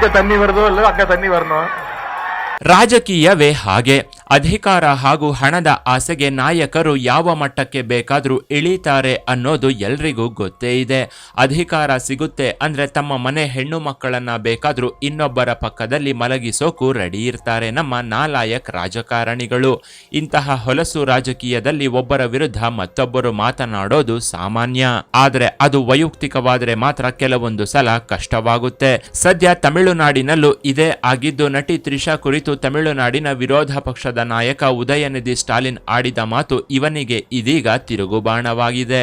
எங்க தண்ணி வருதோ இல்ல அங்க தண்ணி வரணும். ರಾಜಕೀಯವೇ ಹಾಗೆ. ಅಧಿಕಾರ ಹಾಗೂ ಹಣದ ಆಸೆಗೆ ನಾಯಕರು ಯಾವ ಮಟ್ಟಕ್ಕೆ ಬೇಕಾದರೂ ಇಳಿತಾರೆ ಅನ್ನೋದು ಎಲ್ರಿಗೂ ಗೊತ್ತೇ ಇದೆ. ಅಧಿಕಾರ ಸಿಗುತ್ತೆ ಅಂದ್ರೆ ತಮ್ಮ ಮನೆ ಹೆಣ್ಣು ಮಕ್ಕಳನ್ನ ಬೇಕಾದ್ರೂ ಇನ್ನೊಬ್ಬರ ಪಕ್ಕದಲ್ಲಿ ಮಲಗಿಸೋಕು ರೆಡಿ ಇರ್ತಾರೆ ನಮ್ಮ ನಾಲಾಯಕ್ ರಾಜಕಾರಣಿಗಳು. ಇಂತಹ ಹೊಲಸು ರಾಜಕೀಯದಲ್ಲಿ ಒಬ್ಬರ ವಿರುದ್ಧ ಮತ್ತೊಬ್ಬರು ಮಾತನಾಡೋದು ಸಾಮಾನ್ಯ. ಆದ್ರೆ ಅದು ವೈಯಕ್ತಿಕವಾದರೆ ಮಾತ್ರ ಕೆಲವೊಂದು ಸಲ ಕಷ್ಟವಾಗುತ್ತೆ. ಸದ್ಯ ತಮಿಳುನಾಡಿನಲ್ಲೂ ಇದೇ ಆಗಿದ್ದು, ನಟಿ ತ್ರಿಷಾ ಕುರಿತು ತಮಿಳುನಾಡಿನ ವಿರೋಧ ಪಕ್ಷದ ನಾಯಕ ಉದಯನಿಧಿ ಸ್ಟಾಲಿನ್ ಆಡಿದ ಮಾತು ಇವನಿಗೆ ಇದೀಗ ತಿರುಗುಬಾಣವಾಗಿದೆ.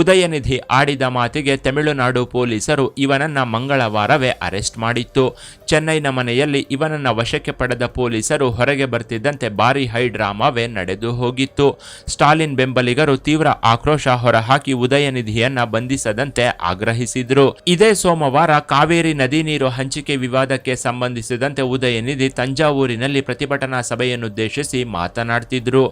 ಉದಯನಿಧಿ ಆಡಿದ ಮಾತಿಗೆ ತಮಿಳುನಾಡು ಪೊಲೀಸರು ಇವನನ್ನ ಮಂಗಳವಾರವೇ ಅರೆಸ್ಟ್ ಮಾಡಿತ್ತು. ಚೆನ್ನೈನ ಮನೆಯಲ್ಲಿ ಇವನನ್ನ ವಶಕ್ಕೆ ಪಡೆದ ಪೊಲೀಸರು ಹೊರಗೆ ಬರ್ತಿದ್ದಂತೆ ಭಾರಿ ಹೈಡ್ರಾಮಾವೇ ನಡೆದು ಹೋಗಿತ್ತು. ಸ್ಟಾಲಿನ್ ಬೆಂಬಲಿಗರು ತೀವ್ರ ಆಕ್ರೋಶ ಹೊರಹಾಕಿ ಉದಯನಿಧಿಯನ್ನ ಬಂಧಿಸದಂತೆ ಆಗ್ರಹಿಸಿದ್ರು. ಇದೇ ಸೋಮವಾರ ಕಾವೇರಿ ನದಿ ನೀರು ಹಂಚಿಕೆ ವಿವಾದಕ್ಕೆ ಸಂಬಂಧಿಸಿದಂತೆ ಉದಯನಿಧಿ ತಂಜಾವೂರಿನಲ್ಲಿ ಪ್ರತಿಭಟನಾ ಸಭೆಯನ್ನುದ್ದೇಶಿಸಿ ಮಾತನಾಡ್ತಿದ್ರು.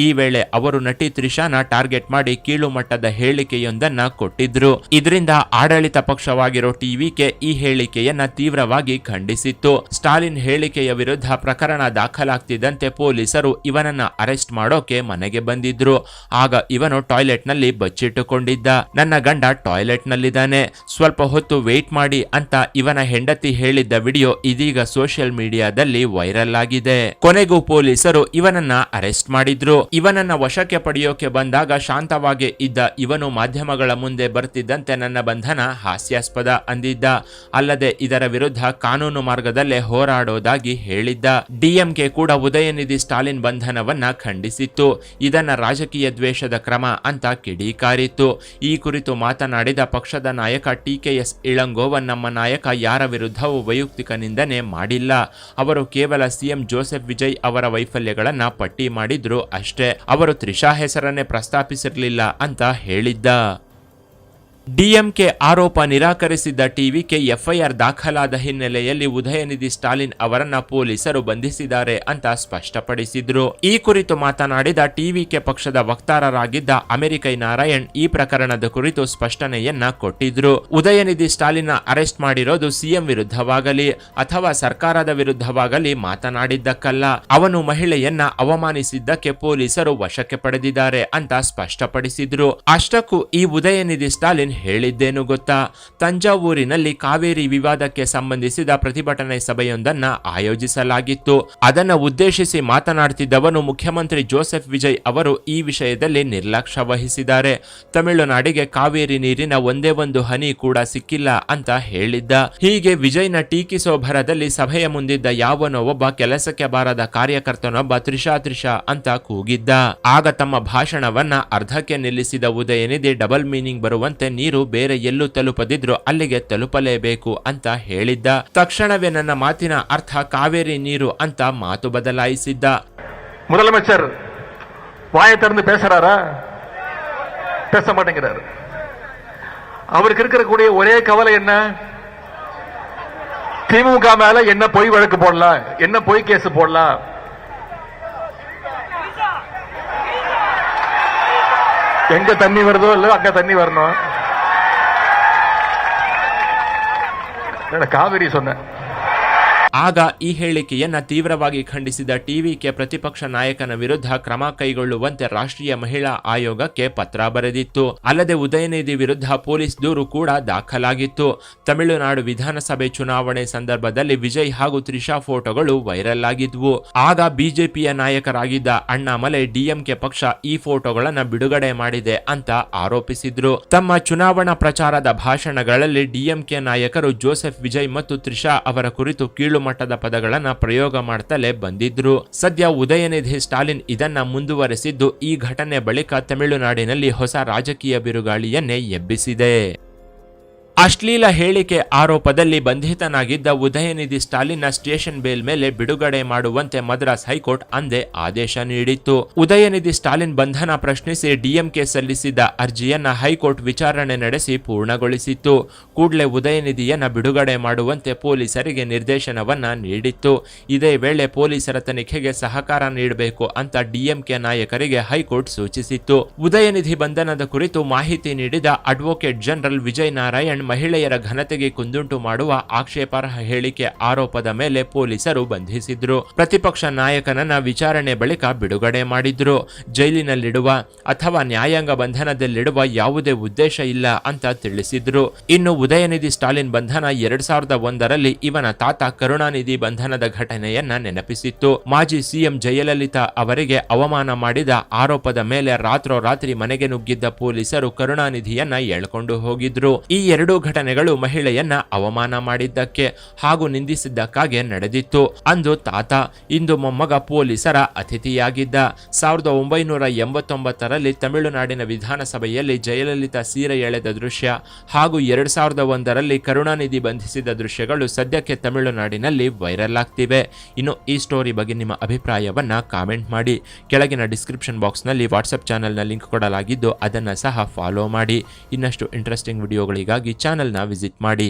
ಈ ವೇಳೆ ಅವರು ನಟಿ ತ್ರಿಷಾನ ಟಾರ್ಗೆಟ್ ಮಾಡಿ ಕೀಳು ಮಟ್ಟದ ಹೇಳಿಕೆಯೊಂದನ್ನ ಕೊಟ್ಟಿದ್ರು. ಇದರಿಂದ ಆಡಳಿತ ಪಕ್ಷವಾಗಿರೋ ಟಿವಿಕೆ ಈ ಹೇಳಿಕೆಯನ್ನ ತೀವ್ರವಾಗಿ ಖಂಡಿಸಿತ್ತು. ಸ್ಟಾಲಿನ್ ಹೇಳಿಕೆಯ ವಿರುದ್ಧ ಪ್ರಕರಣ ದಾಖಲಾಗ್ತಿದ್ದಂತೆ ಪೊಲೀಸರು ಇವನನ್ನ ಅರೆಸ್ಟ್ ಮಾಡೋಕೆ ಮನೆಗೆ ಬಂದಿದ್ರು. ಆಗ ಇವನು ಟಾಯ್ಲೆಟ್ ನಲ್ಲಿ ಬಚ್ಚಿಟ್ಟುಕೊಂಡಿದ್ದ. ನನ್ನ ಗಂಡ ಟಾಯ್ಲೆಟ್ ನಲ್ಲಿದ್ದಾನೆ, ಸ್ವಲ್ಪ ಹೊತ್ತು ವೇಟ್ ಮಾಡಿ ಅಂತ ಇವನ ಹೆಂಡತಿ ಹೇಳಿದ್ದ ವಿಡಿಯೋ ಇದೀಗ ಸೋಷಿಯಲ್ ಮೀಡಿಯಾದಲ್ಲಿ ವೈರಲ್ ಆಗಿದೆ. ಕೊನೆಗೂ ಪೊಲೀಸರು ಇವನನ್ನ ಅರೆಸ್ಟ್ ಮಾಡಿದ್ರು. ಇವನನ್ನ ವಶಕ್ಕೆ ಪಡೆಯೋಕೆ ಬಂದಾಗ ಶಾಂತವಾಗಿ ಇದ್ದ ಇವನು ಮಾಧ್ಯಮಗಳ ಮುಂದೆ ಬರ್ತಿದ್ದಂತೆ ನನ್ನ ಬಂಧನ ಹಾಸ್ಯಾಸ್ಪದ ಅಂದಿದ್ದ. ಅಲ್ಲದೆ ಇದರ ವಿರುದ್ಧ ಕಾನೂನು ಮಾರ್ಗದಲ್ಲೇ ಹೋರಾಡೋದಾಗಿ ಹೇಳಿದ್ದ. ಡಿಎಂಕೆ ಕೂಡ ಉದಯನಿಧಿ ಸ್ಟಾಲಿನ್ ಬಂಧನವನ್ನ ಖಂಡಿಸಿತ್ತು. ಇದನ್ನ ರಾಜಕೀಯ ದ್ವೇಷದ ಕ್ರಮ ಅಂತ ಕಿಡಿಕಾರಿತ್ತು. ಈ ಕುರಿತು ಮಾತನಾಡಿದ ಪಕ್ಷದ ನಾಯಕ ಟಿಕೆಎಸ್ ಇಳಂಗೋವನ್, ನಮ್ಮ ನಾಯಕ ಯಾರ ವಿರುದ್ಧವೂ ವೈಯಕ್ತಿಕ ನಿಂದನೆ ಮಾಡಿಲ್ಲ. ಅವರು ಕೇವಲ ಸಿಎಂ ಜೋಸೆಫ್ ವಿಜಯ್ ಅವರ ವೈಫಲ್ಯಗಳನ್ನ ಪಟ್ಟಿ ಮಾಡಿದ್ರು ಅಷ್ಟೇ. ಅವರು ತ್ರಿಷಾ ಹೆಸರನ್ನೇ ಪ್ರಸ್ತಾಪಿಸಿರಲಿಲ್ಲ ಅಂತ ಹೇಳಿದ್ದ. ಡಿಎಂಕೆ ಆರೋಪ ನಿರಾಕರಿಸಿದ್ದ ಟಿವಿಕೆ ಎಫ್ಐಆರ್ ದಾಖಲಾದ ಹಿನ್ನೆಲೆಯಲ್ಲಿ ಉದಯನಿಧಿ ಸ್ಟಾಲಿನ್ ಅವರನ್ನ ಪೊಲೀಸರು ಬಂಧಿಸಿದ್ದಾರೆ ಅಂತ ಸ್ಪಷ್ಟಪಡಿಸಿದ್ರು. ಈ ಕುರಿತು ಮಾತನಾಡಿದ ಟಿವಿಕೆ ಪಕ್ಷದ ವಕ್ತಾರರಾಗಿದ್ದ ಅಮೆರಿಕೈ ನಾರಾಯಣ್ ಈ ಪ್ರಕರಣದ ಕುರಿತು ಸ್ಪಷ್ಟನೆಯನ್ನ ಕೊಟ್ಟಿದ್ರು. ಉದಯನಿಧಿ ಸ್ಟಾಲಿನ್ ಅರೆಸ್ಟ್ ಮಾಡಿರೋದು ಸಿಎಂ ವಿರುದ್ಧವಾಗಲಿ ಅಥವಾ ಸರ್ಕಾರದ ವಿರುದ್ಧವಾಗಲಿ ಮಾತನಾಡಿದ್ದಕ್ಕಲ್ಲ. ಅವನು ಮಹಿಳೆಯನ್ನ ಅವಮಾನಿಸಿದ್ದಕ್ಕೆ ಪೊಲೀಸರು ವಶಕ್ಕೆ ಪಡೆದಿದ್ದಾರೆ ಅಂತ ಸ್ಪಷ್ಟಪಡಿಸಿದ್ರು. ಅಷ್ಟಕ್ಕೂ ಈ ಉದಯನಿಧಿ ಸ್ಟಾಲಿನ್ ಹೇಳಿದ್ದೇನು ಗೊತ್ತಾ? ತಂಜಾವೂರಿನಲ್ಲಿ ಕಾವೇರಿ ವಿವಾದಕ್ಕೆ ಸಂಬಂಧಿಸಿದ ಪ್ರತಿಭಟನೆ ಸಭೆಯೊಂದನ್ನ ಆಯೋಜಿಸಲಾಗಿತ್ತು. ಅದನ್ನ ಉದ್ದೇಶಿಸಿ ಮಾತನಾಡ್ತಿದ್ದವನು ಮುಖ್ಯಮಂತ್ರಿ ಜೋಸೆಫ್ ವಿಜಯ್ ಅವರು ಈ ವಿಷಯದಲ್ಲಿ ನಿರ್ಲಕ್ಷ್ಯ ವಹಿಸಿದ್ದಾರೆ. ತಮಿಳುನಾಡಿಗೆ ಕಾವೇರಿ ನೀರಿನ ಒಂದೇ ಒಂದು ಹನಿ ಕೂಡ ಸಿಕ್ಕಿಲ್ಲ ಅಂತ ಹೇಳಿದ್ದ. ಹೀಗೆ ವಿಜಯ್ನ ಟೀಕಿಸೋ ಭರದಲ್ಲಿ ಸಭೆಯ ಮುಂದಿದ್ದ ಯಾವನೋ ಒಬ್ಬ ಕೆಲಸಕ್ಕೆ ಬಾರದ ಕಾರ್ಯಕರ್ತನೊಬ್ಬ ತ್ರಿಷಾ ಅಂತ ಕೂಗಿದ್ದ. ಆಗ ತಮ್ಮ ಭಾಷಣವನ್ನ ಅರ್ಧಕ್ಕೆ ನಿಲ್ಲಿಸಿದ ಉದಯನಿಧಿ ಡಬಲ್ ಮೀನಿಂಗ್ ಬರುವಂತೆ ನೀರು ಬೇರೆ ಎಲ್ಲೂ ತಲುಪದಿದ್ರು ಅಲ್ಲಿಗೆ ತಲುಪಲೇಬೇಕು ಅಂತ ಹೇಳಿದ್ದ. ತಕ್ಷಣವೇ ನನ್ನ ಮಾತಿನ ಅರ್ಥ ಕಾವೇರಿ ನೀರು ಅಂತ ಮಾತು ಬದಲಾಯಿಸಿದ್ದ. முதலமைச்சர் வாயை திறந்து பேசுறாரா? பேச மாட்டேங்கிறாரு. அவருக்கு இருக்கக்கூடிய ஒரே கவலை என்ன? திமுக மேல என்ன பொய் வழக்கு போடலாம், என்ன பொய் கேஸ் போடலாம். எங்க தண்ணி வருதோ இல்ல அங்க தண்ணி வரணும். ಕಾವೇರಿ ಸೊನ್ನೆ. ಆಗ ಈ ಹೇಳಿಕೆಯನ್ನ ತೀವ್ರವಾಗಿ ಖಂಡಿಸಿದ ಟಿವಿಕೆ ಪ್ರತಿಪಕ್ಷ ನಾಯಕನ ವಿರುದ್ಧ ಕ್ರಮ ಕೈಗೊಳ್ಳುವಂತೆ ರಾಷ್ಟ್ರೀಯ ಮಹಿಳಾ ಆಯೋಗಕ್ಕೆ ಪತ್ರ ಬರೆದಿತ್ತು. ಅಲ್ಲದೆ ಉದಯನಿಧಿ ವಿರುದ್ಧ ಪೊಲೀಸ್ ದೂರು ಕೂಡ ದಾಖಲಾಗಿತ್ತು. ತಮಿಳುನಾಡು ವಿಧಾನಸಭೆ ಚುನಾವಣೆ ಸಂದರ್ಭದಲ್ಲಿ ವಿಜಯ್ ಹಾಗೂ ತ್ರಿಷಾ ಫೋಟೋಗಳು ವೈರಲ್ ಆಗಿದ್ವು. ಆಗ ಬಿಜೆಪಿಯ ನಾಯಕರಾಗಿದ್ದ ಅಣ್ಣಾಮಲೈ ಡಿಎಂಕೆ ಪಕ್ಷ ಈ ಫೋಟೋಗಳನ್ನ ಬಿಡುಗಡೆ ಮಾಡಿದೆ ಅಂತ ಆರೋಪಿಸಿದ್ರು. ತಮ್ಮ ಚುನಾವಣಾ ಪ್ರಚಾರದ ಭಾಷಣಗಳಲ್ಲಿ ಡಿಎಂಕೆ ನಾಯಕರು ಜೋಸೆಫ್ ವಿಜಯ್ ಮತ್ತು ತ್ರಿಷಾ ಅವರ ಕುರಿತು ಕೀಳು ಮಟ್ಟದ ಪದಗಳನ್ನ ಪ್ರಯೋಗ ಮಾಡ್ತಲೇ ಬಂದಿದ್ರು. ಸದ್ಯ ಉದಯನಿಧಿ ಸ್ಟಾಲಿನ್ ಇದನ್ನ ಮುಂದುವರೆಸಿದ್ದು ಈ ಘಟನೆ ಬಳಿಕ ತಮಿಳುನಾಡಿನಲ್ಲಿ ಹೊಸ ರಾಜಕೀಯ ಬಿರುಗಾಳಿಯನ್ನೇ ಎಬ್ಬಿಸಿದೆ. ಅಶ್ಲೀಲ ಹೇಳಿಕೆ ಆರೋಪದಲ್ಲಿ ಬಂಧಿತನಾಗಿದ್ದ ಉದಯನಿಧಿ ಸ್ಟಾಲಿನ್ನ ಸ್ಟೇಷನ್ ಬೇಲ್ ಮೇಲೆ ಬಿಡುಗಡೆ ಮಾಡುವಂತೆ ಮದ್ರಾಸ್ ಹೈಕೋರ್ಟ್ ಅಂದೇ ಆದೇಶ ನೀಡಿತ್ತು. ಉದಯನಿಧಿ ಸ್ಟಾಲಿನ್ ಬಂಧನ ಪ್ರಶ್ನಿಸಿ ಡಿಎಂಕೆ ಸಲ್ಲಿಸಿದ್ದ ಅರ್ಜಿಯನ್ನ ಹೈಕೋರ್ಟ್ ವಿಚಾರಣೆ ನಡೆಸಿ ಪೂರ್ಣಗೊಳಿಸಿತ್ತು. ಕೂಡಲೇ ಉದಯನಿಧಿಯನ್ನ ಬಿಡುಗಡೆ ಮಾಡುವಂತೆ ಪೊಲೀಸರಿಗೆ ನಿರ್ದೇಶನವನ್ನ ನೀಡಿತ್ತು. ಇದೇ ವೇಳೆ ಪೊಲೀಸರ ತನಿಖೆಗೆ ಸಹಕಾರ ನೀಡಬೇಕು ಅಂತ ಡಿಎಂಕೆ ನಾಯಕರಿಗೆ ಹೈಕೋರ್ಟ್ ಸೂಚಿಸಿತ್ತು. ಉದಯನಿಧಿ ಬಂಧನದ ಕುರಿತು ಮಾಹಿತಿ ನೀಡಿದ ಅಡ್ವೊಕೇಟ್ ಜನರಲ್ ವಿಜಯ್ ನಾರಾಯಣ್ ಮಹಿಳೆಯರ ಘನತೆಗೆ ಕುಂದುಂಟು ಮಾಡುವ ಆಕ್ಷೇಪಾರ್ಹ ಹೇಳಿಕೆ ಆರೋಪದ ಮೇಲೆ ಪೊಲೀಸರು ಬಂಧಿಸಿದ್ರು. ಪ್ರತಿಪಕ್ಷ ನಾಯಕನನ್ನ ವಿಚಾರಣೆ ಬಳಿಕ ಬಿಡುಗಡೆ ಮಾಡಿದ್ರು. ಜೈಲಿನಲ್ಲಿಡುವ ಅಥವಾ ನ್ಯಾಯಾಂಗ ಬಂಧನದಲ್ಲಿಡುವ ಯಾವುದೇ ಉದ್ದೇಶ ಇಲ್ಲ ಅಂತ ತಿಳಿಸಿದ್ರು. ಇನ್ನು ಉದಯನಿಧಿ ಸ್ಟಾಲಿನ್ ಬಂಧನ 2001ರಲ್ಲಿ ಇವನ ತಾತ ಕರುಣಾನಿಧಿ ಬಂಧನದ ಘಟನೆಯನ್ನ ನೆನಪಿಸಿತ್ತು. ಮಾಜಿ ಸಿಎಂ ಜಯಲಲಿತಾ ಅವರಿಗೆ ಅವಮಾನ ಮಾಡಿದ ಆರೋಪದ ಮೇಲೆ ರಾತ್ರೋರಾತ್ರಿ ಮನೆಗೆ ನುಗ್ಗಿದ್ದ ಪೊಲೀಸರು ಕರುಣಾನಿಧಿಯನ್ನ ಎಳ್ಕೊಂಡು ಹೋಗಿದ್ರು. ಈ ಎರಡೂ ಘಟನೆಗಳು ಮಹಿಳೆಯನ್ನ ಅವಮಾನ ಮಾಡಿದ್ದಕ್ಕೆ ಹಾಗೂ ನಿಂದಿಸಿದ್ದಕ್ಕಾಗಿ ನಡೆದಿತ್ತು. ಅಂದು ತಾತ, ಇಂದು ಮೊಮ್ಮಗ ಪೊಲೀಸರ ಅತಿಥಿಯಾಗಿದ್ದ. 1989ರಲ್ಲಿ ತಮಿಳುನಾಡಿನ ವಿಧಾನಸಭೆಯಲ್ಲಿ ಜಯಲಲಿತಾ ಸೀರೆ ಎಳೆದ ದೃಶ್ಯ ಹಾಗೂ 2001ರಲ್ಲಿ ಕರುಣಾನಿಧಿ ಬಂಧಿಸಿದ ದೃಶ್ಯಗಳು ಸದ್ಯಕ್ಕೆ ತಮಿಳುನಾಡಿನಲ್ಲಿ ವೈರಲ್ ಆಗ್ತಿವೆ. ಇನ್ನು ಈ ಸ್ಟೋರಿ ಬಗ್ಗೆ ನಿಮ್ಮ ಅಭಿಪ್ರಾಯವನ್ನ ಕಾಮೆಂಟ್ ಮಾಡಿ. ಕೆಳಗಿನ ಡಿಸ್ಕ್ರಿಪ್ಷನ್ ಬಾಕ್ಸ್ನಲ್ಲಿ ವಾಟ್ಸ್ಆಪ್ ಚಾನೆಲ್ನ ಲಿಂಕ್ ಕೊಡಲಾಗಿದ್ದು ಅದನ್ನು ಸಹ ಫಾಲೋ ಮಾಡಿ. ಇನ್ನಷ್ಟು ಇಂಟ್ರೆಸ್ಟಿಂಗ್ ವಿಡಿಯೋಗಳಿಗಾಗಿ ಚಾನೆಲ್ನ ವಿಸಿಟ್ ಮಾಡಿ.